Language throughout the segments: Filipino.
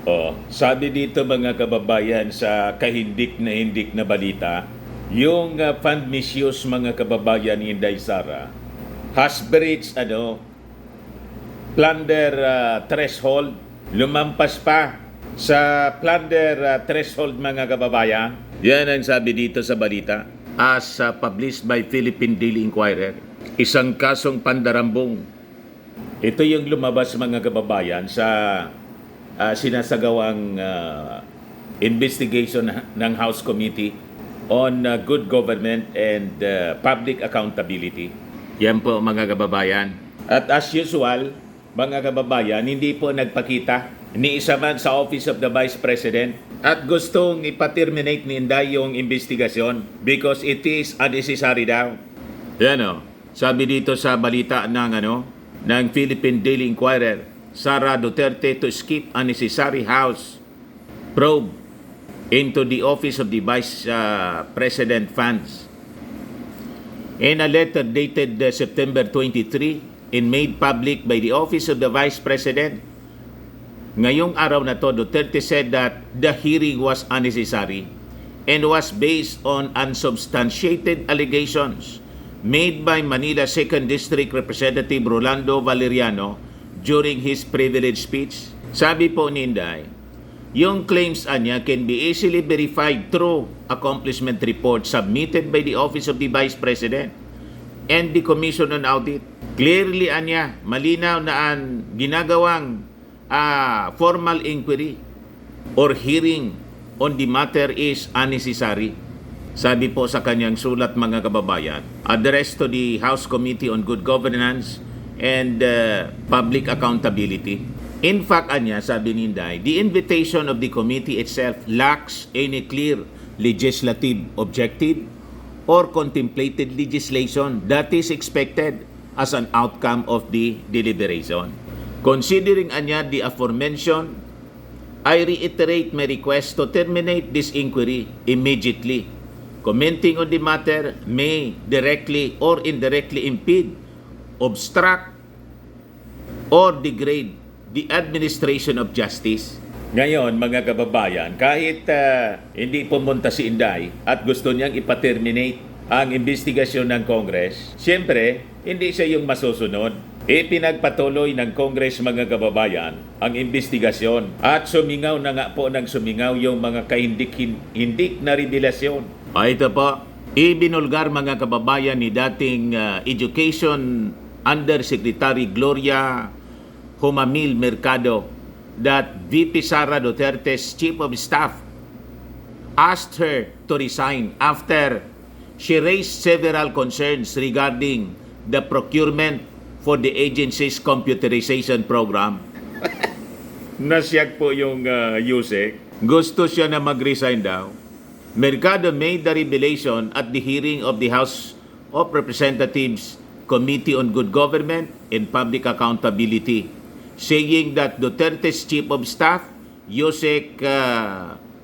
Oh, sabi dito mga kababayan sa kahindik na balita, yung fund misuse mga kababayan ni Inday Sara has breached plunder threshold, lumampas pa sa plunder threshold mga kababayan. Yan ang sabi dito sa balita as published by Philippine Daily Inquirer. Isang kasong pandarambong. Ito yung lumabas mga kababayan sa sinasagawang investigation ng House Committee on Good Government and Public Accountability. Yan po mga kababayan. At as usual, mga kababayan, hindi po nagpakita ni isa man sa Office of the Vice President at gustong ipaterminate ni Inday yung investigasyon because it is unnecessary daw. Yan o. Sabi dito sa balita ng Philippine Daily Inquirer, Sara Duterte to skip unnecessary House probe into the Office of the Vice President funds. In a letter dated September 23 and made public by the Office of the Vice President, ngayong araw na to, Duterte said that the hearing was unnecessary and was based on unsubstantiated allegations made by Manila 2nd District Representative Rolando Valeriano during his privilege speech. Sabi po ni Inday, yung claims niya can be easily verified through accomplishment report submitted by the Office of the Vice President and the Commission on Audit. Clearly niya, malinaw na ang ginagawang formal inquiry or hearing on the matter is unnecessary. Sabi po sa kanyang sulat mga kababayan, addressed to the House Committee on Good Governance and Public Accountability. In fact, sabi ni Inday, the invitation of the committee itself lacks any clear legislative objective or contemplated legislation that is expected as an outcome of the deliberation. Considering the aforementioned, I reiterate my request to terminate this inquiry immediately. Commenting on the matter may directly or indirectly impede, obstruct, or degrade the administration of justice. Ngayon, mga kababayan, kahit hindi pumunta si Inday at gusto niyang ipaterminate ang investigasyon ng Congress, siyempre, hindi siya yung masusunod. Pinagpatuloy ng Congress mga kababayan ang investigasyon at sumingaw na nga po ng sumingaw yung mga kahindik-hindik na revelasyon. Ito po, ibinulgar mga kababayan ni dating Education Undersecretary Gloria Humamil Mercado that VP Sara Duterte's Chief of Staff asked her to resign after she raised several concerns regarding the procurement for the agency's computerization program. Nasyak po yung Yusek. Gusto siya na mag-resign daw. Mercado made the revelation at the hearing of the House of Representatives Committee on Good Government and Public Accountability, saying that Duterte's Chief of Staff, Yusek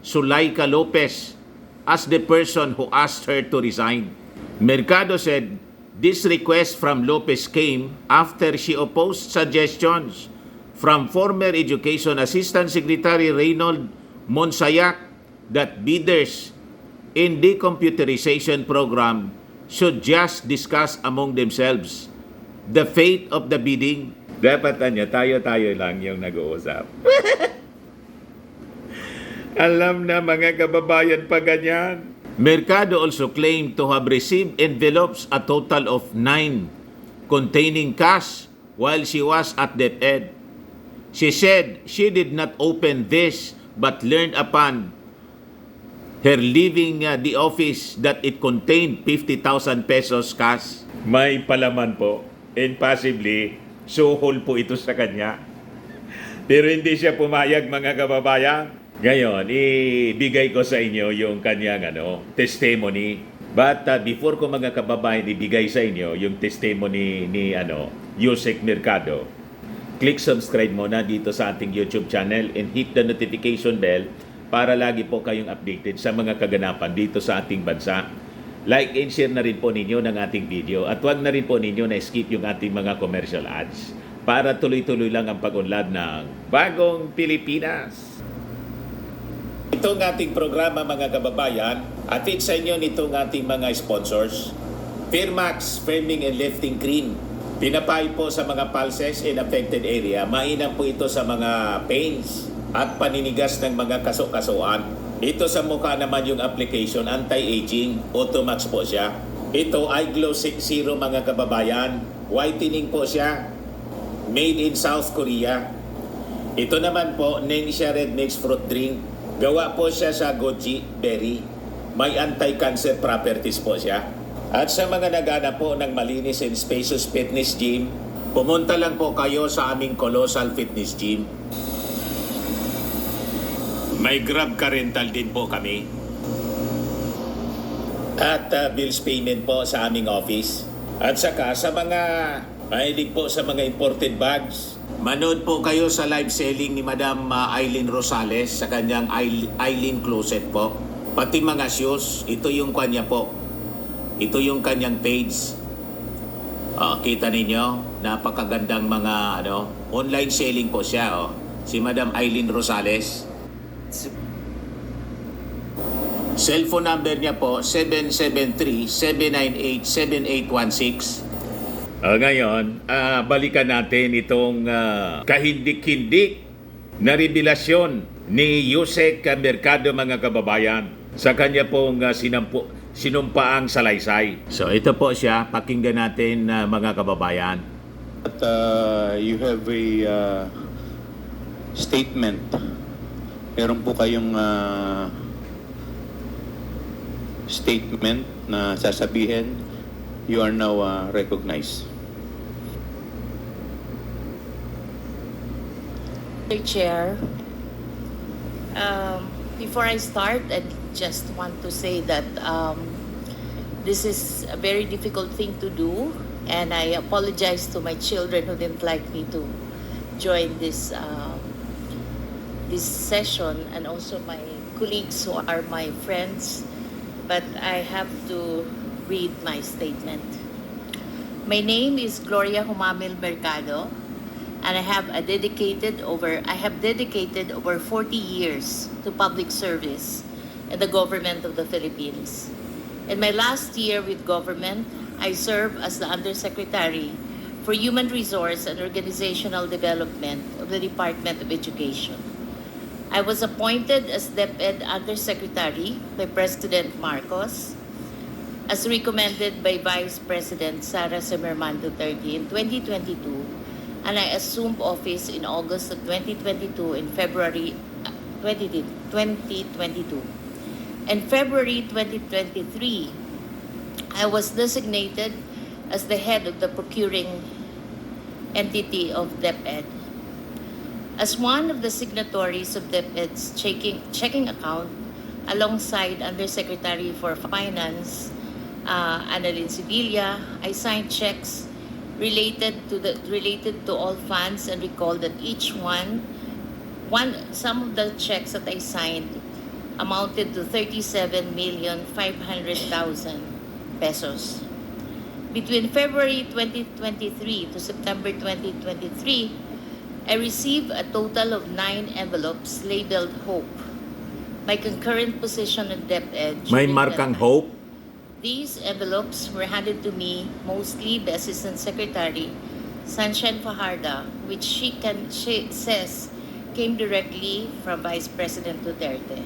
Sulaika Lopez, as the person who asked her to resign. Mercado said this request from Lopez came after she opposed suggestions from former Education Assistant Secretary Reynold Monsayak that bidders in the computerization program should just discuss among themselves the fate of the bidding. Dapat tayo lang yung nag-uusap. Alam na mga kababayan pa ganyan. Mercado also claimed to have received envelopes a total of 9 containing cash while she was at DepEd. She said she did not open this but learned upon her leaving the office that it contained 50,000 pesos cash. May palaman po and possibly suhol po ito sa kanya. Pero hindi siya pumayag mga kababayan. Ngayon, ibigay ko sa inyo yung kanyang testimony. But before ko mga kababayan ibigay sa inyo yung testimony ni Yusek Mercado, click subscribe muna dito sa ating YouTube channel and hit the notification bell para lagi po kayong updated sa mga kaganapan dito sa ating bansa. Like and share na rin po ninyo ng ating video at huwag na rin po ninyo na skip yung ating mga commercial ads para tuloy-tuloy lang ang pag-unlad ng Bagong Pilipinas. Itong ating programa mga kababayan, atid sa inyo nitong ating mga sponsors. Firmax Firming and Lifting Cream. Pinapay po sa mga pulses in affected area. Mainam po ito sa mga pains at paninigas ng mga kaso-kasuan. Ito sa mukha naman yung application, anti-aging, Automax po siya. Ito ay Glow 60 mga kababayan. Whitening po siya. Made in South Korea. Ito naman po, Ningxia Red Mix Fruit Drink. Gawa po siya sa goji berry. May anti-cancer properties po siya. At sa mga nagana po ng malinis and spacious fitness gym, pumunta lang po kayo sa aming Colossal Fitness Gym. May Grab car rental din po kami. At bills payment po sa aming office. At saka sa mga mahilig po sa mga imported bags, manood po kayo sa live selling ni Madam Eileen Rosales sa kanyang Eileen Closet po. Pati mga shoes, ito yung kanya po. Ito yung kanyang page. Kita ninyo, napakagandang mga online selling po siya. Si Madam Eileen Rosales. Cellphone number niya po, 773-798-7816. Ngayon, balikan natin itong kahindik-hindik na revelasyon ni Yusek Mercado mga kababayan sa kanya pong sinumpaang salaysay. So ito po siya, pakinggan natin mga kababayan. At you have a statement. Meron po kayong statement na sasabihin, you are now recognized. Mr. Chair, before I start, I just want to say that this is a very difficult thing to do, and I apologize to my children who didn't like me to join this session, and also my colleagues who are my friends, but I have to read my statement. My name is Gloria Humamil Mercado, and I have dedicated over 40 years to public service in the government of the Philippines. In my last year with government, I served as the Undersecretary for Human Resource and Organizational Development of the Department of Education. I was appointed as DepEd Undersecretary by President Marcos, as recommended by Vice President Sara Semerman Duterte in 2022, and I assumed office in August of 2022 and February 2022. In February 2023, I was designated as the head of the procuring entity of DepEd. As one of the signatories of DepEd's checking account, alongside Undersecretary for Finance, Annalyn Sevilla, I signed checks related to all funds, and recall that some of the checks that I signed amounted to 37,500,000 pesos. Between February 2023 to September 2023, I received a total of 9 envelopes labeled Hope. My concurrent position at DepEd. May markang Hope. These envelopes were handed to me mostly by Assistant Secretary Sunshine Fajardo, which she says came directly from Vice President Duterte.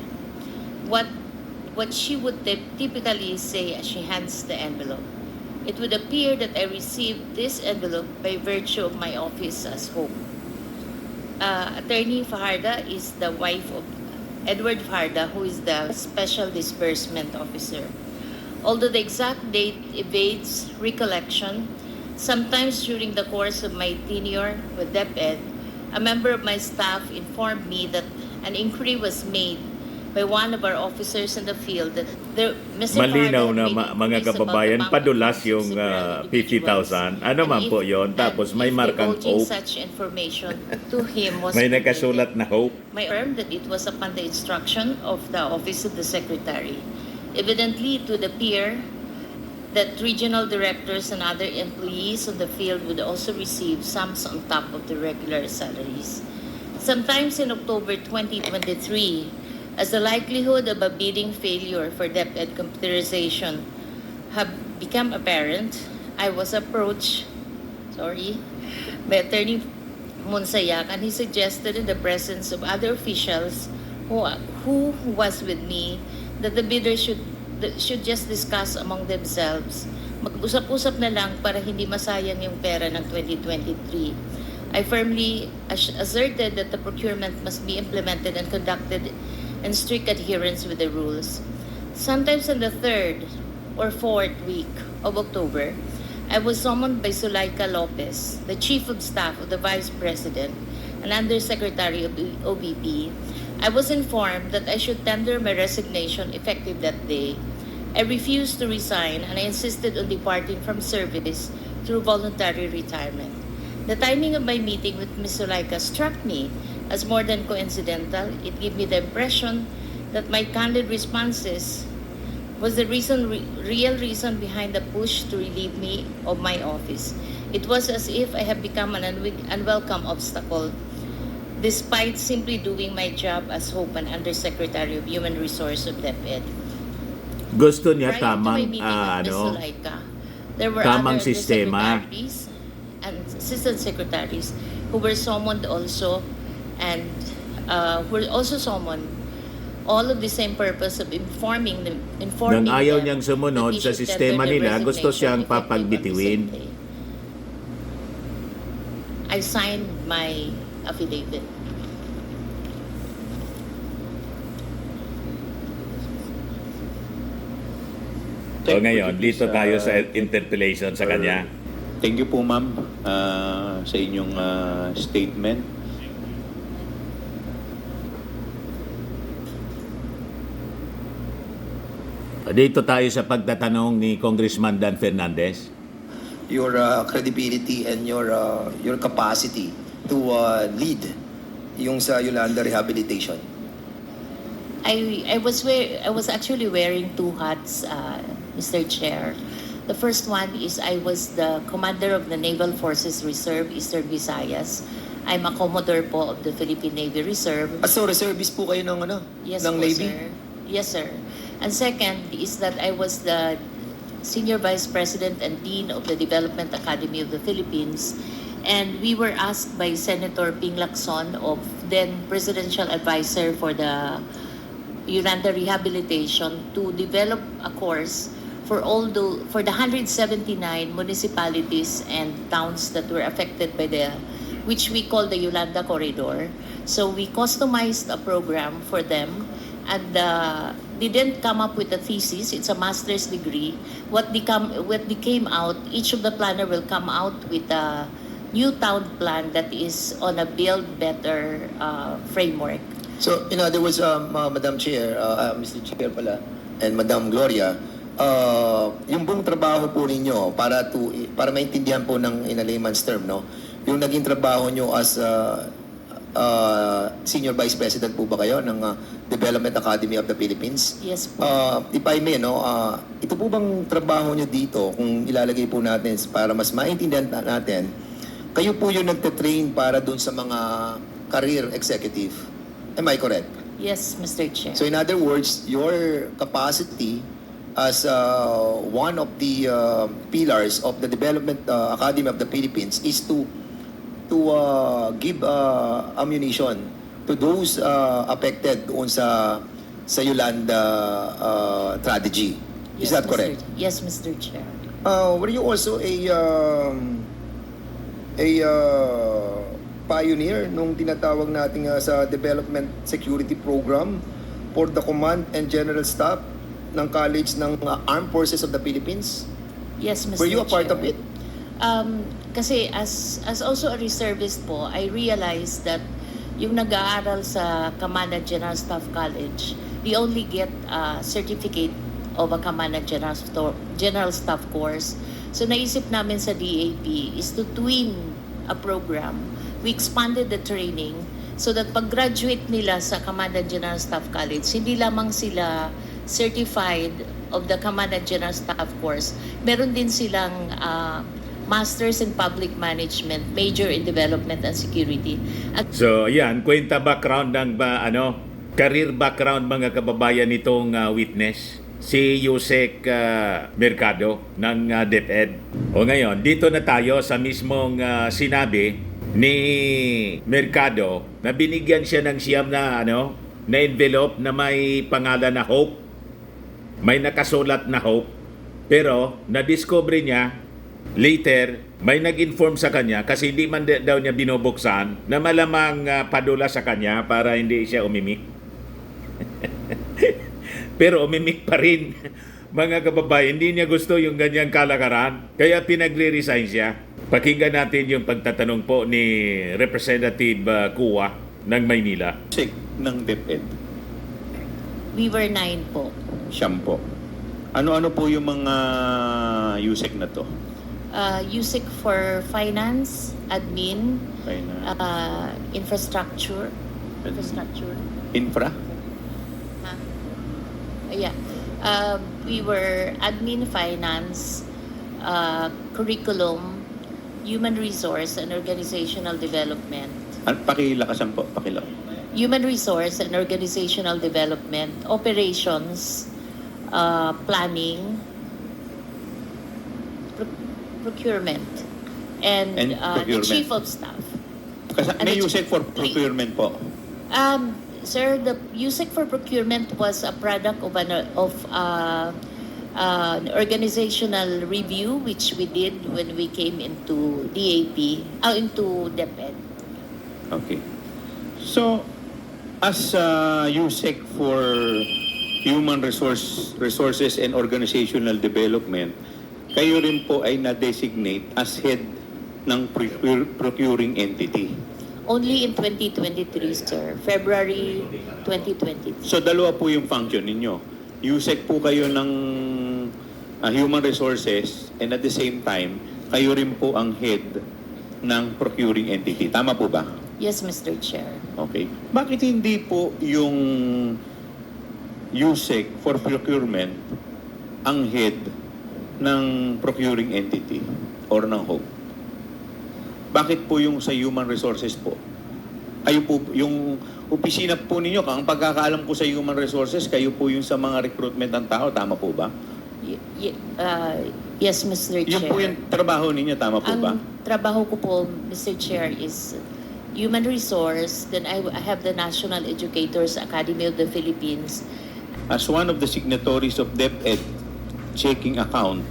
What she would typically say as she hands the envelope. It would appear that I received this envelope by virtue of my office as Hope. Attorney Fajardo is the wife of Edward Fajardo, who is the Special Disbursement Officer. Although the exact date evades recollection, sometimes during the course of my tenure with DepEd, a member of my staff informed me that an inquiry was made by one of our officers in the field that Mr. Malinaw na Fajardo mga kababayan, padulas yung 50,000. Ano man po yon. Tapos may markang Hope. Such information to him was May nakasulat na Hope. my affirmed that it was upon the instruction of the Office of the Secretary. Evidently, it would appear that regional directors and other employees on the field would also receive sums on top of the regular salaries. Sometimes in October 2023, As the likelihood of a bidding failure for DepEd computerization have become apparent, I was approached by Attorney Monsayak, and he suggested in the presence of other officials who was with me that the bidders should just discuss among themselves. Mag-usap-usap na lang para hindi masayang yung pera ng 2023. I firmly asserted that the procurement must be implemented and conducted in strict adherence with the rules. Sometimes in the 3rd or 4th week of October, I was summoned by Zulaika Lopez, the Chief of Staff of the Vice President and Undersecretary of the OBP. I was informed that I should tender my resignation effective that day. I refused to resign and I insisted on departing from service through voluntary retirement. The timing of my meeting with Ms. Zulaika struck me as more than coincidental. It gave me the impression that my candid responses was the real reason behind the push to relieve me of my office. It was as if I have become an unwelcome obstacle, despite simply doing my job as Hope and Undersecretary of Human Resources of DepEd. Gusto niya Prior to my tamang meeting with Ms. Zulaika, there were tamang other sistema. secretaries and assistant secretaries who were summoned also and were also summoned, all of the same purpose of informing Nang ayaw them niyang sumunod that he sa should sistema tender their nila, gusto siyang resignation effective on the papagbitiwin. same day. I signed my affidavit. O ngayon, dito tayo sa interpellation sa kanya. Thank you po, ma'am, sa inyong statement. Dito tayo sa pagtatanong ni Congressman Dan Fernandez. Your credibility and your capacity to lead yung sa Yolanda rehabilitation. I was actually wearing two hats, Mr. Chair. The first one is I was the commander of the Naval Forces Reserve, Eastern Visayas. I'm a Commodore po of the Philippine Navy Reserve. So reservist po kayo ng Yes ng po, Navy? sir. Yes, sir. And second is that I was the Senior Vice President and Dean of the Development Academy of the Philippines. And we were asked by Senator Ping Lacson, of then Presidential Advisor for the Yolanda Rehabilitation, to develop a course for the 179 municipalities and towns that were affected by which we call the Yolanda Corridor. So we customized a program for them, and they didn't come up with a thesis. It's a master's degree. What became out, each of the planner will come out with a new town plan that is on a build better framework. So in other words, Madam Chair, Mr. Chair pala, and Madam Gloria, yung buong trabaho po ninyo para maintindihan po ng in a layman's term, no? Yung naging trabaho nyo as Senior Vice President po ba kayo ng Development Academy of the Philippines? Yes po. If I may, no, ito po bang trabaho nyo dito, kung ilalagay po natin para mas maintindihan natin, kayo po yung nagte-train para dun sa mga career executive. Am I correct? Yes, Mr. Chair. So in other words, your capacity as one of the pillars of the Development Academy of the Philippines is to give ammunition to those affected doon sa Yolanda tragedy. Is that correct? Yes, Mr. Chair. Were you also a pioneer nung tinatawag natin sa Development Security Program for the Command and General Staff ng College ng Armed Forces of the Philippines? Yes, Mr. Chair. Were you a part of it? Kasi as also a reservist po, I realized that yung nag-aaral sa Command and General Staff College, we only get a certificate of a Command and General Staff course. So naisip namin sa DAP is to twin a program. We expanded the training so that pag-graduate nila sa Command and General Staff College, hindi lamang sila certified of the Command and General Staff course, meron din silang Masters in Public Management, Major in Development and Security. At So, yan, kwenta background ng career background mga kababayan nitong witness, si Yusek Mercado ng DepEd. O ngayon, dito na tayo sa mismong sinabi ni Mercado na binigyan siya ng siyam na na envelope na may pangalan na Hope. May nakasulat na Hope. Pero na-discover niya later, may nag-inform sa kanya kasi hindi man daw niya binubuksan na malamang padula sa kanya para hindi siya umimik. Pero umimik pa rin. Mga kababayan, hindi niya gusto yung ganyang kalakaran. Kaya pinagre-resign siya. Pakinggan natin yung pagtatanong po ni Representative Kuwa ng Maynila. Check ng DepEd. We were 9 po. Siyam po. Ano-ano po yung mga USEC na to? USIC for finance, admin, infrastructure. Infra? Yeah. We were admin, finance, curriculum, human resource and organizational development. Pakilakasan po, Human resource and organizational development, operations, planning, procurement, and the procurement. chief of staff. Kasi And may the USEC for procurement po. Sir, the USEC for procurement was a product of an organizational review which we did when we came into into DepEd. Okay. So, as USEC for Human Resources and Organizational Development, kayo rin po ay na-designate as head ng procuring entity. Only in 2023, sir. February 2023. So, dalawa po yung function ninyo. USEC po kayo ng Human Resources and at the same time, kayo rin po ang head ng procuring entity. Tama po ba? Yes, Mr. Chair. Okay. Bakit hindi po yung USEC for procurement ang head ng procuring entity or ng HOPE? Bakit po yung sa human resources po? Kayo po, yung opisina po ninyo, ang pagkakaalam ko sa human resources, kayo po yung sa mga recruitment ng tao, tama po ba? Yes, Mr. Chair. Yung po yung trabaho ninyo, tama po ba? Ang trabaho ko po, Mr. Chair, is human resource. Then I have the National Educators Academy of the Philippines. As one of the signatories of DepEd checking account,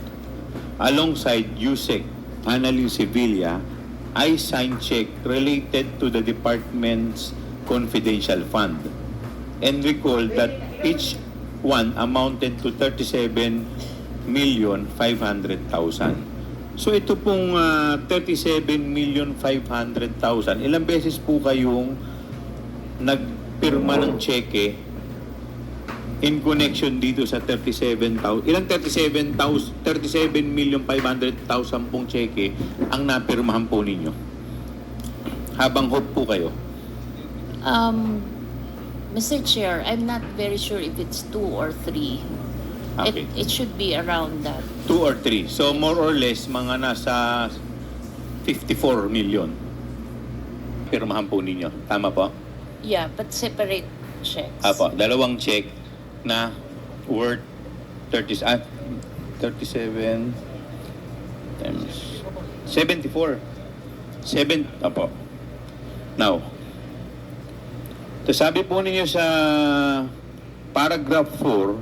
alongside USEC, Annalyn Sevilla, I signed check related to the department's confidential fund and recall that each one amounted to 37,500,000. So ito pong 37,500,000, ilang beses po kayong nagpirma ng cheque in connection dito sa 37,000? Ilang 37,500,000 pong cheque ang napirmahan po ninyo? Habang HOPE po kayo. Mr. Chair, I'm not very sure if it's 2 or 3. Okay. It should be around that. 2 or 3. So more or less, mga nasa 54 million. Pirmahan po ninyo. Tama po? Yeah, but separate checks. Apo, dalawang check na worth 37 times 74. Apo. Now, to sabi po ninyo sa paragraph 4,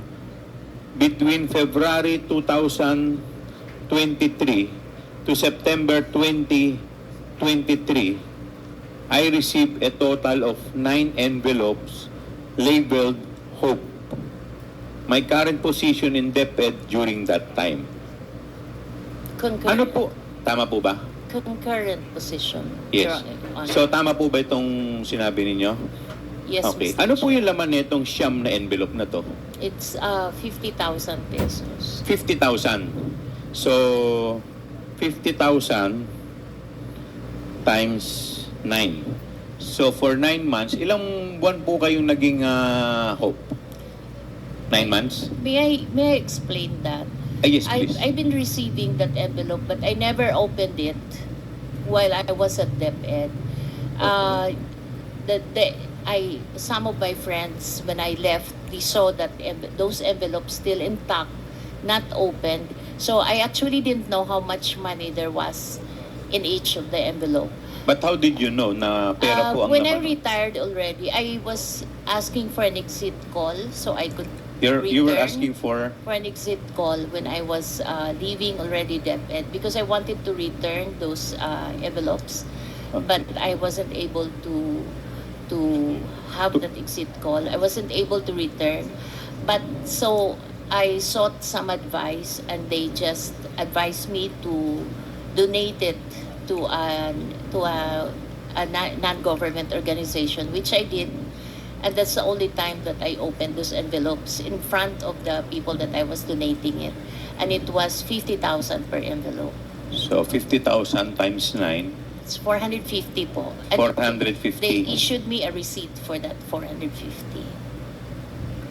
between February 2023 to September 2023, I received a total of 9 envelopes labeled HOPE. My current position in DepEd during that time. Ano po? Tama po ba? Concurrent position. Yes. Your Honor. So tama po ba itong sinabi ninyo? Yes, Okay. Mr. Ano po Chair. yung laman nitong siyam na envelope na to? It's 50,000 pesos. 50,000. So 50,000 times 9. So for 9 months, ilang buwan po kayong naging HOPE? 9 months? May I explain that? Yes, please. I've been receiving that envelope, but I never opened it while I was at DepEd. The some of my friends, when I left, they saw that those envelopes still intact, not opened. So I actually didn't know how much money there was in each of the envelope. But how did you know na pera po ang When I laman? retired already, I was asking for an exit call so I could You were return asking for... an exit call when I was leaving already DepEd because I wanted to return those envelopes, but I wasn't able to have that exit call. I wasn't able to return, but so I sought some advice, and they just advised me to donate it to a non-government organization, which I did. And that's the only time that I opened those envelopes in front of the people that I was donating it. And it was 50,000 per envelope. So, 50,000 times 9, It's 450 po. And 450. they issued me a receipt for that 450.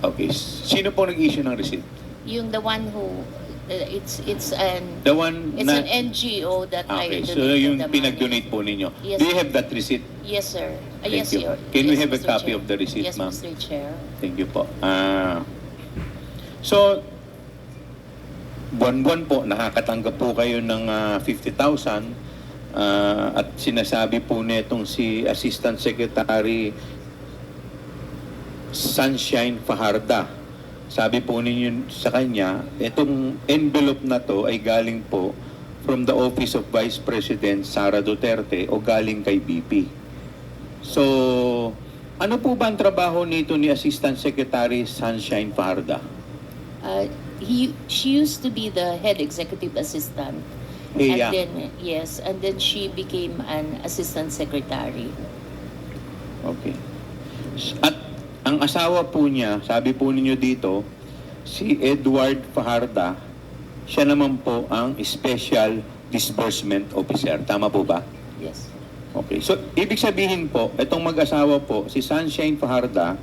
Okay. Sino po nag-issue ng receipt? Yung the one who, it's The one an NGO that Okay, I so donated yung the money. pinag-donate po ninyo. Yes. Do you have that receipt? Yes, sir. Thank Yes, you. sir. Can we Yes, have a Mr. copy Chair. of the receipt, Yes, ma'am? Mr. Chair. Thank you po. So, buwan-buwan po, nakakatanggap po kayo ng 50,000 at sinasabi po netong si Assistant Secretary Sunshine Fajarda. Sabi po ninyo sa kanya, itong envelope na to ay galing po from the Office of Vice President Sara Duterte o galing kay BP. So, ano po ba ang trabaho nito ni Assistant Secretary Sunshine Fajarda? She used to be the head executive assistant. Heya. And then she became an assistant secretary. Okay. At ang asawa po niya, sabi po ninyo dito, si Edward Fajarda, siya naman po ang Special Disbursement Officer. Tama po ba? Yes. Okay. So, ibig sabihin po, itong mag-asawa po, si Sunshine Fajarda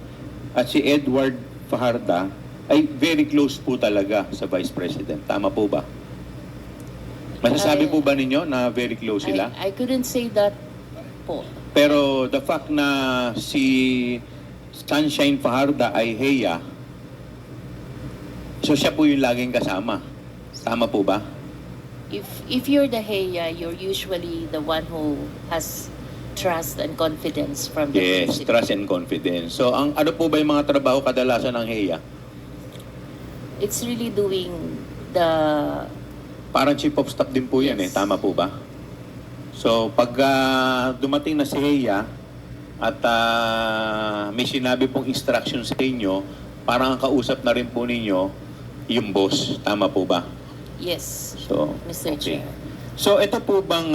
at si Edward Fajarda ay very close po talaga sa Vice President. Tama po ba? Masasabi po ba ninyo na very close sila? I couldn't say that po. Pero the fact na si Sunshine Fajarda ay Heya, so siya po yung laging kasama. Tama po ba? If you're the Heya, you're usually the one who has trust and confidence from the Yes, president. trust and confidence. So ang ano po ba yung mga trabaho kadalasan ng Heya? It's really doing the Parang chief of staff din po yan Yes. Tama po ba? So pag dumating na si Heya at may sinabi pong instruction sa inyo, parang ang kausap na rin po ninyo yung boss. Tama po ba? yes, So, Mr. okay. Chair. So ito po bang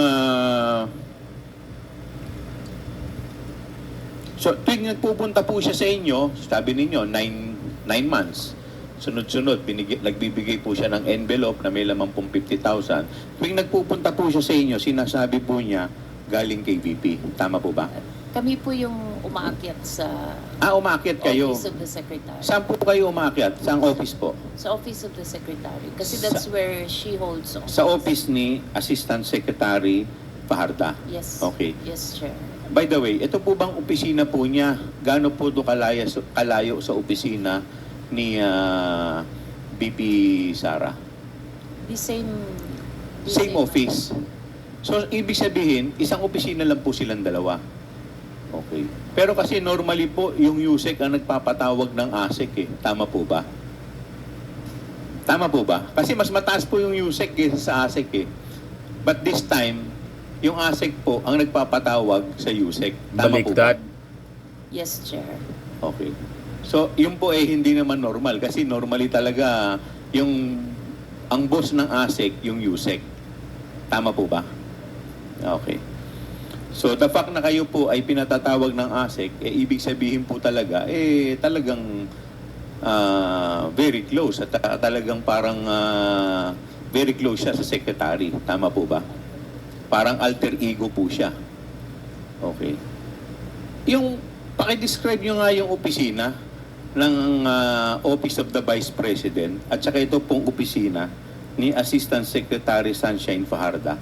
so tuwing nagpupunta po siya sa inyo, sabi ninyo 9 months. Sunod-sunod nagbibigay po siya ng envelope na may laman pong 50,000. Tuwing nagpupunta po siya sa inyo, sinasabi po niya galing kay VP. Tama po ba? Kami po yung umaakyat sa Umakyat kayo. Office of the Secretary. Saan po kayo umakyat? Saang office po? Sa Office of the Secretary. Kasi that's where she holds office. Sa office ni Assistant Secretary Fajarda. Yes. Okay. Yes, Chair. By the way, ito po bang opisina po niya? Gaano po ito kalayo sa opisina ni BP Sara? The same Same office. So, ibig sabihin, isang opisina lang po silang dalawa. Okay. Pero kasi normally po, yung USEC ang nagpapatawag ng ASEC eh. Tama po ba? Tama po ba? Kasi mas mataas po yung USEC kaysa sa ASEC eh. But this time, yung ASEC po ang nagpapatawag sa USEC. Tama po ba? Baliktad. Yes, Chair. Okay. So, yun po eh hindi naman normal kasi normally talaga ang boss ng ASEC yung USEC. Tama po ba? Okay. So, the fact na kayo po ay pinatatawag ng ASEC, ibig sabihin po talaga, talagang very close at talagang parang very close siya sa secretary. Tama po ba? Parang alter ego po siya. Okay. Yung, pakidescribe nyo nga yung opisina ng Office of the Vice President at saka ito pong opisina ni Assistant Secretary Sunshine Fajarda.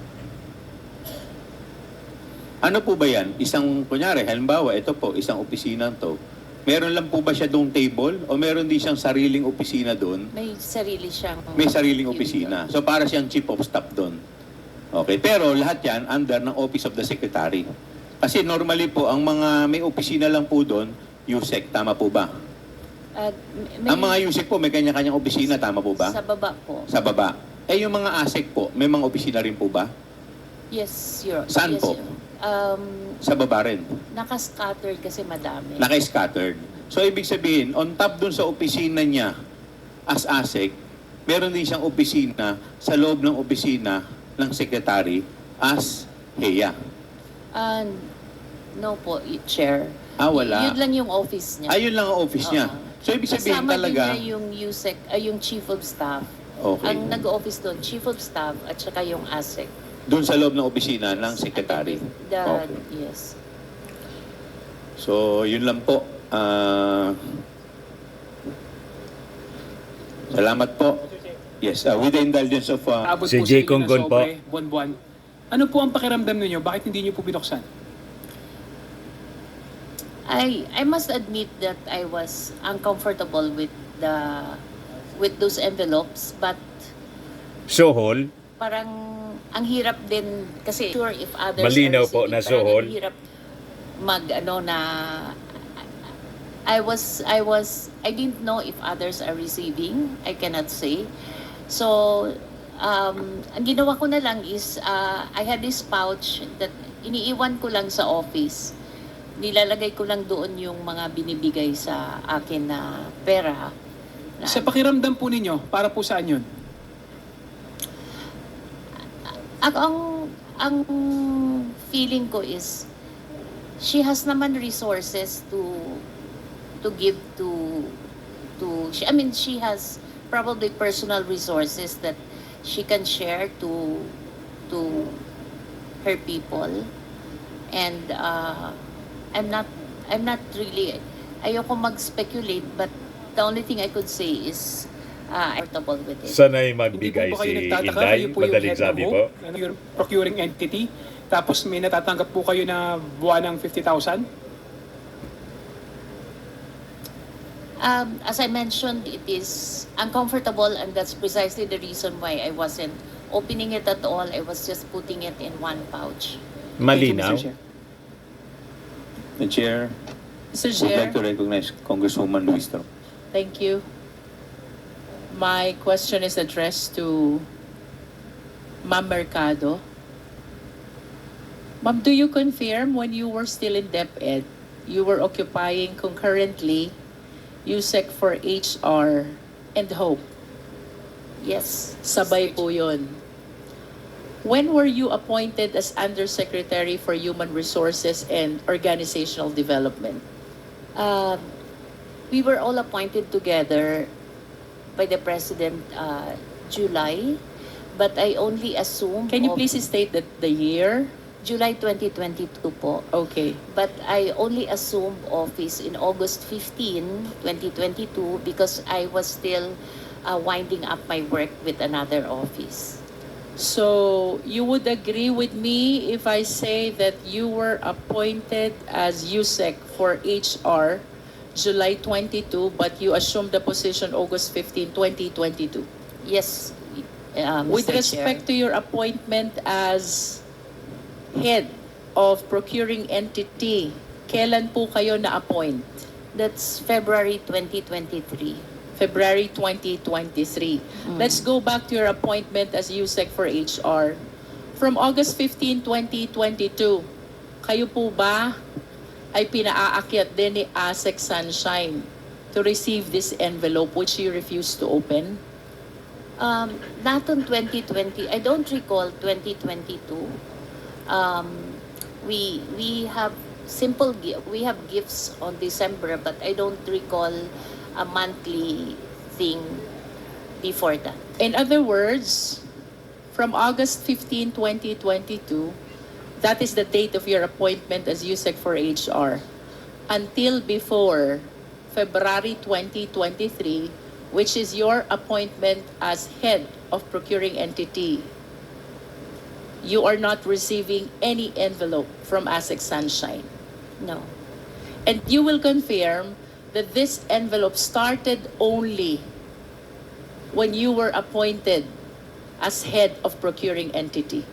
Ano po ba yan? Kunyari, halimbawa, ito po, isang opisina to. Meron lang po ba siya doong table o meron din siyang sariling opisina doon? May sarili siyang... May sariling opisina. So para siyang chief of staff doon. Okay, pero lahat yan under ng Office of the Secretary. Kasi normally po, ang mga may opisina lang po doon, USEC, tama po ba? Ang mga USEC po, may kanya-kanyang opisina, tama po ba? Sa baba po. Sa baba. Eh yung mga ASEC po, may mga opisina rin po ba? Yes, Your... Saan yes, po? Sa baba rin. Naka-scattered kasi madami. Naka-scattered. So, ibig sabihin, on top dun sa opisina niya as ASEC, meron din siyang opisina sa loob ng opisina ng secretary as HEA. No po, Chair. Wala. Yun lang yung office niya. Ayun lang ang office niya. So, ibig sabihin Kasama talaga... din niya yung USEC, yung Chief of Staff. Okay. Ang nag-office doon, Chief of Staff at saka yung ASEC. Doon sa loob ng opisina ng secretary. Okay. Yes. So, yun lang po. Salamat po. Yes, with the indulgence of... Abot Si po Jay sa Conggon po. sobre, buwan-buwan. Ano po ang pakiramdam ninyo? Bakit hindi niyo po binuksan? I must admit that I was uncomfortable with those envelopes, but Sohol, parang ang hirap din kasi sure if others Malinaw are po receiving, na parang suhol. ang hirap I didn't know if others are receiving. I cannot say. So ang ginawa ko na lang is I had this pouch that iniiwan ko lang sa office. Nilalagay ko lang doon yung mga binibigay sa akin na pera. Sa pakiramdam po ninyo, para po saan yun? Ang feeling ko is she has naman resources to give to she has probably personal resources that she can share to her people, and I'm not really, ayoko mag-speculate, but the only thing I could say is I'm comfortable with it. sanay Hindi magbigay po ba kayo si nagtataka? Inday, Kayo po yung madaling head ng sabi HOPE, po. ano, yung procuring entity, tapos may natatanggap po kayo na buwan ng 50,000? As I mentioned, it is uncomfortable, and that's precisely the reason why I wasn't opening it at all. I was just putting it in one pouch. Malinaw. Thank you, Mr. Chair. The Chair, Mr. would like Chair, to recognize Congresswoman Luistro. thank you. My question is addressed to Ma'am Mercado. Ma'am, do you confirm when you were still in DepEd, you were occupying concurrently USEC for HR and HOPE? Yes. Sabay po yun. When were you appointed as Undersecretary for Human Resources and Organizational Development? We were all appointed together by the President July, but I only assumed... Can you please state that the year? July 2022 po. Okay. But I only assumed office in August 15, 2022 because I was still winding up my work with another office. So, you would agree with me if I say that you were appointed as USEC for HR July 22, but you assumed the position August 15, 2022? Yes, With Mr. respect to your appointment as head of procuring entity, kailan po kayo na-appoint? That's February 2023. February 2023. Let's go back to your appointment as USEC for HR. From August 15, 2022, kayo po ba ay pinaakyat din ni ASEC Sunshine to receive this envelope which you refused to open? Not on 2020. I don't recall 2022. We have we have gifts on December, but I don't recall a monthly thing before that. In other words, from August 15, 2022, that is the date of your appointment as USEC for HR, until before February 2023, which is your appointment as head of procuring entity. you are not receiving any envelope from ASEC Sunshine. No. And you will confirm that this envelope started only when you were appointed as head of procuring entity.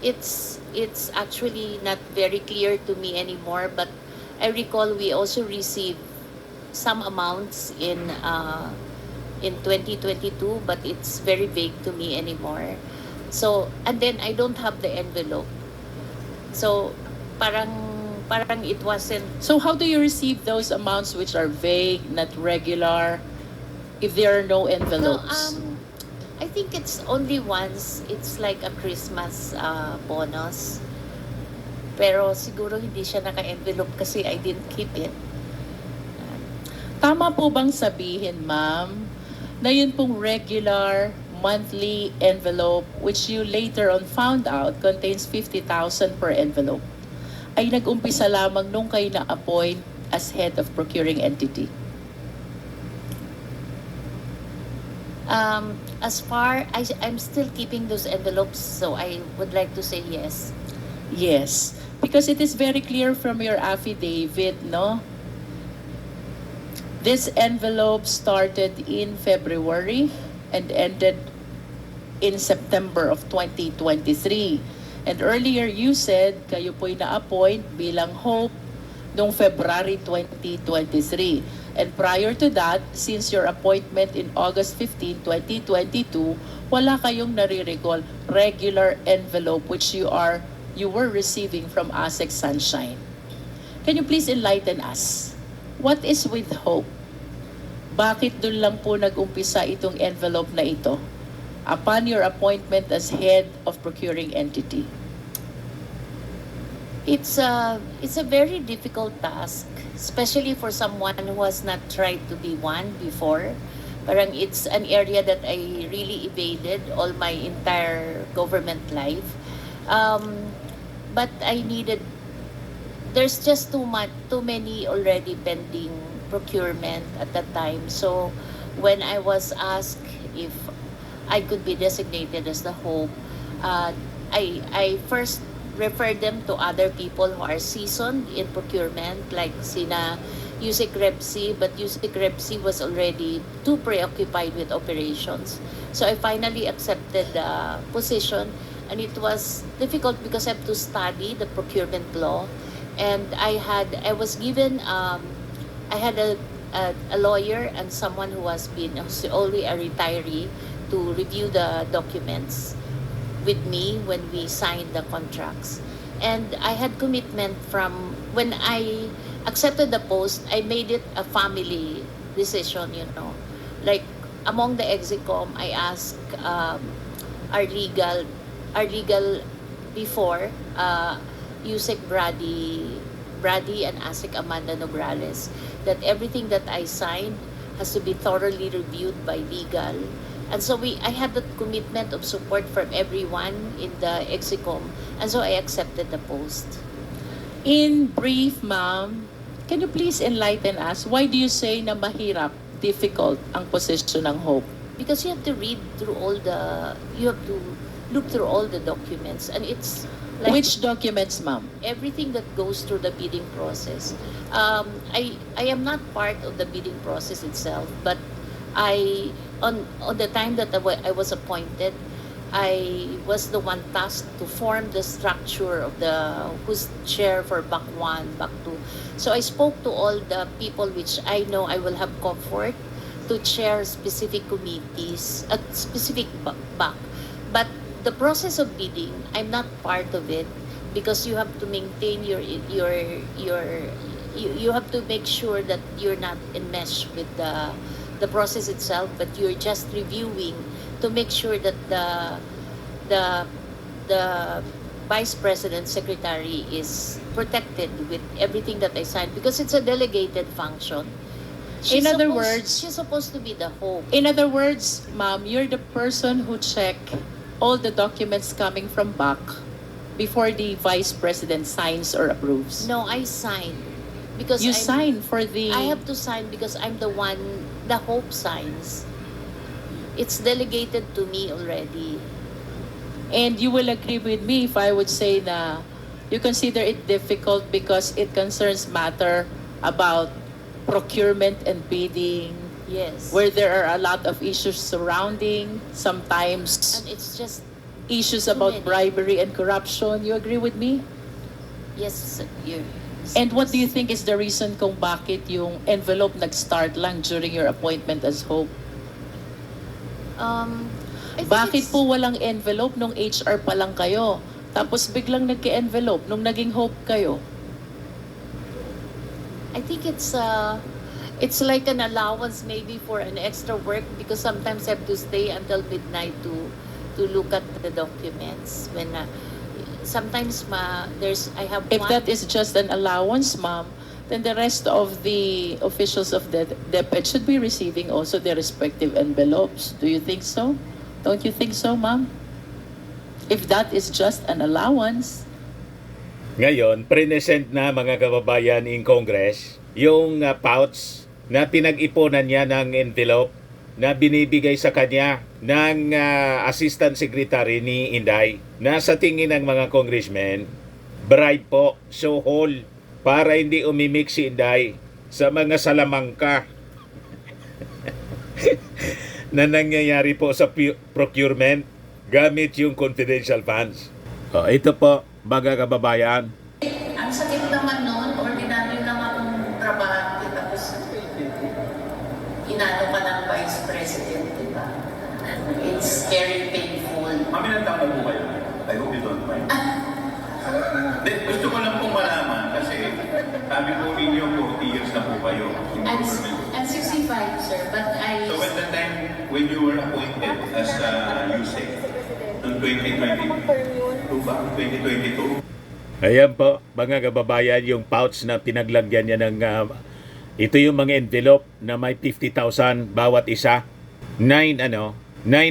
It's actually not very clear to me anymore, but I recall we also received some amounts in 2022, but it's very vague to me anymore. So, and then I don't have the envelope. So, parang it wasn't. So how do you receive those amounts which are vague, not regular, if there are no envelopes? No, I think it's only once. It's like a Christmas bonus. Pero siguro hindi siya naka-envelope kasi I didn't keep it. Tama po bang sabihin, ma'am, na yun pong regular monthly envelope which you later on found out contains 50,000 per envelope ay nag-umpisa lamang nung kayo na-appoint as head of procuring entity? As far I'm still keeping those envelopes, so I would like to say yes. Yes, because it is very clear from your affidavit, no? This envelope started in February and ended in September of 2023. And earlier you said kayo po'y na-appoint bilang Hope noong February 2023. And prior to that, since your appointment in August 15, 2022, wala kayong nare-recall regular envelope which you were receiving from ASEC Sunshine. Can you please enlighten us? What is with Hope? Bakit dun lang po nag-umpisa itong envelope na ito upon your appointment as head of procuring entity? It's a very difficult task, especially for someone who has not tried to be one before. Parang it's an area that I really evaded all my entire government life. But there's just too many already pending procurement at that time. So when I was asked if I could be designated as the Hope, I first referred them to other people who are seasoned in procurement, like sina Yusek Repsi, but Yusek Repsi was already too preoccupied with operations. So I finally accepted the position, and it was difficult because I have to study the procurement law, and I was given I had a lawyer and someone who's only a retiree to review the documents with me when we signed the contracts. And I had commitment from when I accepted the post. I made it a family decision, like among the execom, I asked our legal before, Yusek Brady and ASEC Amanda Nograles, that everything that I signed has to be thoroughly reviewed by legal. And so I had that commitment of support from everyone in the execom, and so I accepted the post. In brief, ma'am, can you please enlighten us, why do you say na mahirap, difficult ang posisyon ng Hope? Because you have to look through all the documents, and it's like Which documents, ma'am? everything that goes through the bidding process. I am not part of the bidding process itself, but on the time that I was appointed, I was the one tasked to form the structure of who's chair for BAC 1, BAC 2. So I spoke to all the people which I know I will have comfort to chair specific committees, specific BAC. But the process of bidding, I'm not part of it, because you have to maintain you have to make sure that you're not enmeshed with the process itself, but you're just reviewing to make sure that the vice president secretary is protected with everything that I signed, because it's a delegated function. In other words, she's supposed to be the Hope. In other words, ma'am, you're the person who check all the documents coming from BAC before the vice president signs or approves. No, I signed because You sign for the... I have to sign because I'm the one the Hope signs. It's delegated to me already. And you will agree with me if I would say na you consider it difficult because it concerns matter about procurement and bidding, Yes. where there are a lot of issues surrounding, sometimes And it's just, issues too about many. bribery and corruption. You agree with me? yes, you're... And what do you think is the reason kung bakit yung envelope nag-start lang during your appointment as Hope? I think Bakit it's- po walang envelope nung HR pa lang kayo? Tapos biglang nagka-envelope nung naging Hope kayo? I think it's like an allowance maybe for an extra work because sometimes I have to stay until midnight to look at the documents when sometimes I have If one. that is just an allowance, ma'am, then the rest of the officials of the DepEd should be receiving also their respective envelopes. Do you think so? Don't you think so, ma'am? If that is just an allowance, Ngayon, present na mga kababayan in Congress yung pouch na pinag-ipunan niya ng envelope na binibigay sa kanya ng Assistant Secretary ni Inday na sa tingin ng mga congressmen, bribe po, so whole, para hindi umimik si Inday sa mga salamangka na nangyayari po sa procurement gamit yung confidential funds. Ito po, mga kababayan, Ang sakit naman noon, ordinaryo lang akong trabahante tapos inano ka ng Vice President, di ba? It's very painful. Mami, nagtama po kayo. I hope you don't mind. Gusto ko lang pong malaman kasi sabi po ninyo 40 years na po kayo in government. I'm 65, sir, but I... So at the time when you were appointed as USEC noong 2022 ba? 2022? ayan po, mga kababayan, yung pouch na pinaglagyan niya ng... ito yung mga envelope na may 50,000 bawat isa. 9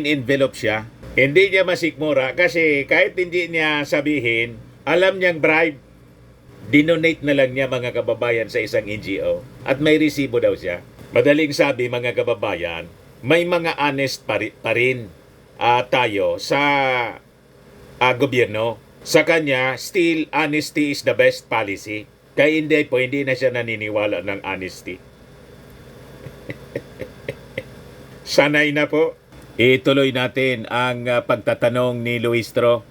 envelope siya. Hindi niya masikmura kasi kahit hindi niya sabihin, alam niyang bribe. Dinonate na lang niya, mga kababayan, sa isang NGO. At may resibo daw siya. Madaling sabi, mga kababayan, may mga honest pa rin tayo sa gobyerno. Sa kanya, still honesty is the best policy. Kaya hindi na siya naniniwala ng honesty. Sanay na po. Ituloy natin ang pagtatanong ni Luistro.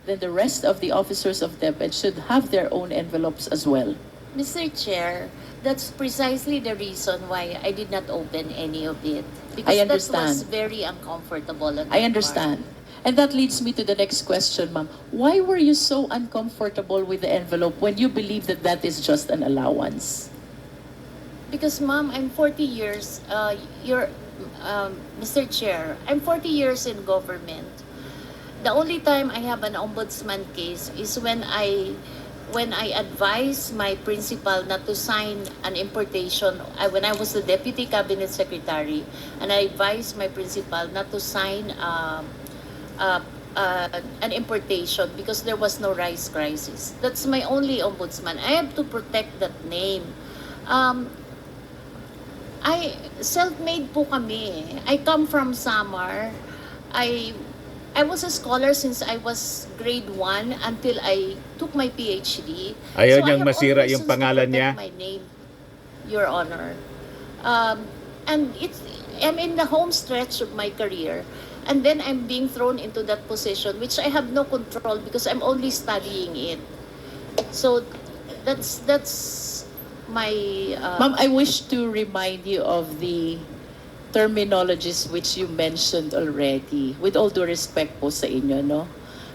then the rest of the officers of DepEd should have their own envelopes as well. Mr. Chair, that's precisely the reason why I did not open any of it. Because I that understand. was very uncomfortable. on I my understand. And that leads me to the next question, ma'am. Why were you so uncomfortable with the envelope when you believe that that is just an allowance? part. Because, ma'am, I'm 40 years, Mr. Chair, I'm 40 years in government. The only time I have an ombudsman case is when I advised my principal not to sign an importation, when I was the deputy cabinet secretary, and I advised my principal not to sign an importation because there was no rice crisis. That's my only ombudsman. I have to protect that name. Self-made po kami. I come from Samar. I was a scholar since I was grade 1 until I took my PhD. Ayaw So I niyang have masira all yung reasons to pangalan protect niya. My name, Your Honor. And I'm in the home stretch of my career. And then I'm being thrown into that position, which I have no control because I'm only studying it. So that's my... Ma'am, I wish to remind you of the terminologies which you mentioned already. With all due respect po sa inyo, no?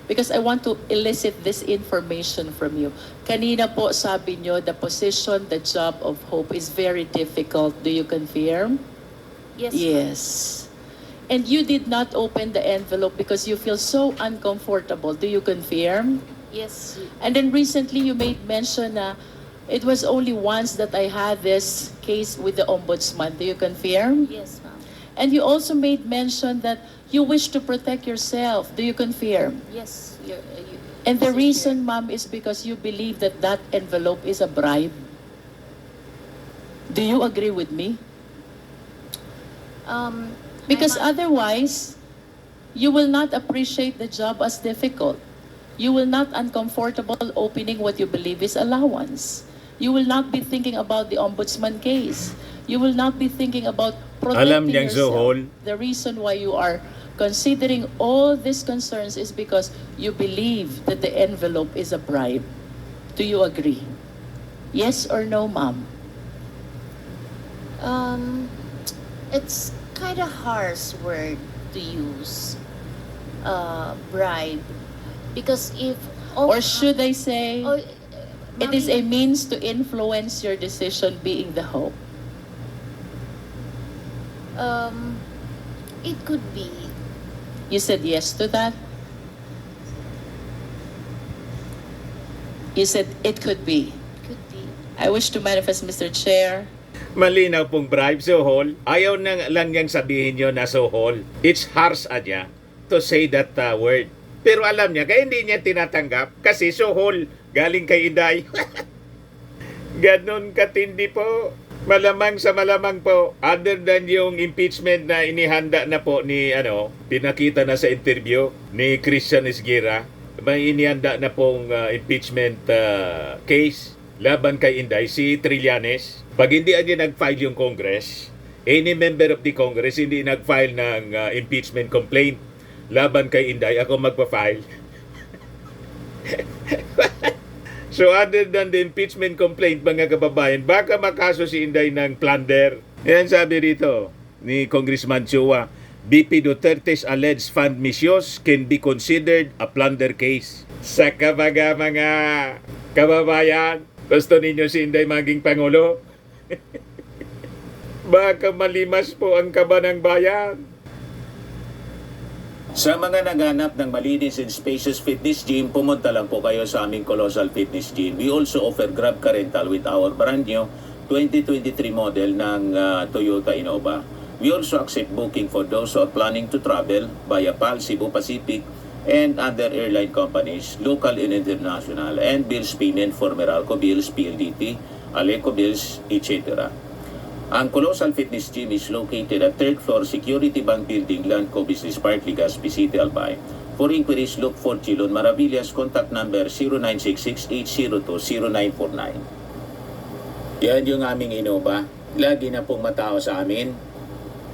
Because I want to elicit this information from you. Kanina po sabi nyo, the position, the job of Hope is very difficult. Do you confirm? yes. Yes. And you did not open the envelope because you feel so uncomfortable. Do you confirm? Yes. And then recently you made mention na it was only once that I had this case with the ombudsman. Do you confirm? Yes, ma'am. And you also made mention that you wish to protect yourself. Do you confirm? Yes. And the Mr. reason, ma'am, is because you believe that that envelope is a bribe. Do you agree with me? Because I'm a- otherwise, you will not appreciate the job as difficult. You will not uncomfortable opening what you believe is allowance. You will not be thinking about the ombudsman case. You will not be thinking about Alam protecting niyang yourself. Zohol. The reason why you are considering all these concerns is because you believe that the envelope is a bribe. Do you agree? Yes or no, ma'am? It's kind of harsh word to use, bribe, because if Or should I say, oh, it is a Mami, means to influence your decision being the hope? it could be. You said yes to that? You said it could be. Could be. I wish to manifest, Mr. Chair. Malinaw pong bribe, Sohol. Ayaw lang niyang sabihin yun na Sohol. It's harsh niya to say that word. Pero alam niya, kaya hindi niya tinatanggap kasi Sohol, galing kay Inday. Ganon katindi po. Malamang sa malamang po, other than yung impeachment na inihanda na po ni, pinakita na sa interview ni Christian Esguerra, may inihanda na pong impeachment case laban kay Inday, si Trillanes. Pag hindi niya nag-file yung Congress, any member of the Congress hindi nag-file ng impeachment complaint laban kay Inday, ako magpa-file. So other than the impeachment complaint, mga kababayan, baka makaso si Inday ng plunder. Yan sabi rito ni Congressman Chua, BP Duterte's alleged fund misuse can be considered a plunder case. Sa kabaga mga kababayan, gusto ninyo si Inday maging Pangulo? Baka malimas po ang kaba ng bayan. Sa mga naghanap ng malinis and spacious fitness gym, pumunta lang po kayo sa aming Colossal Fitness Gym. We also offer Grab Car Rental with our brand new 2023 model ng Toyota Innova. We also accept booking for those who are planning to travel via PAL, Cebu Pacific, and other airline companies, local and international, and bills payment for Meralco Bills, PLDT, Aleco Bills, etc. Ang Colossal Fitness Gym is located at 3rd floor Security Bank Building, Landco Business Park, Legazpi City, Albay. For inquiries, look for Chilon Maravillas. Contact number 0966-802-0949. Yan yung aming Innova. Lagi na pong matao sa amin.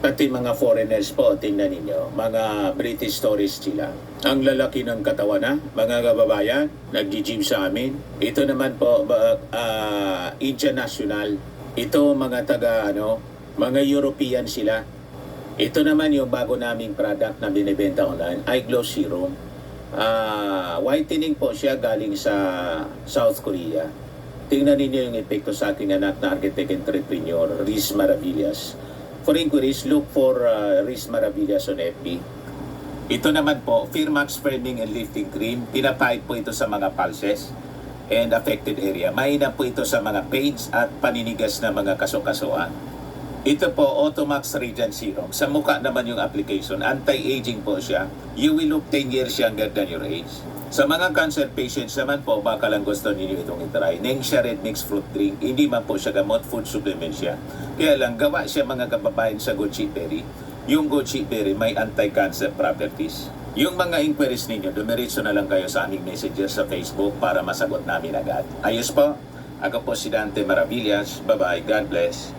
Pati mga foreigners po, tingnan ninyo. Mga British tourists sila. Ang lalaki ng katawan na, mga kababayan, nag-gym sa amin. Ito naman po, Indian National. Ito mga mga European sila. Ito naman yung bago naming product na binibenta online, Eye Glow Serum. Whitening po siya galing sa South Korea. Tingnan ninyo yung epekto sa aking anak na architect entrepreneur, Riz Maravillas. For inquiries, look for Riz Maravillas on FB. Ito naman po, Firmax Firming and Lifting Cream. Pinapahid po ito sa mga pulses and affected area. Mainam po ito sa mga pains at paninigas na mga kaso-kasuan. Ito po, Automax Radiant Serum. Sa mukha naman yung application. Anti-aging po siya. You will look 10 years younger than your age. Sa mga cancer patients naman po, baka lang gusto ninyo itong itry. Nengxia Red Mix Fruit Drink. Hindi man po siya gamot, food supplement siya. Kaya lang, gawa siya mga kababayan sa goji berry. Yung goji berry may anti-cancer properties. Yung mga inquiries ninyo, dumiretso na lang kayo sa aming messenger sa Facebook para masagot namin agad. Ayos po, ako po si Dante Maravillas. Bye-bye. God bless.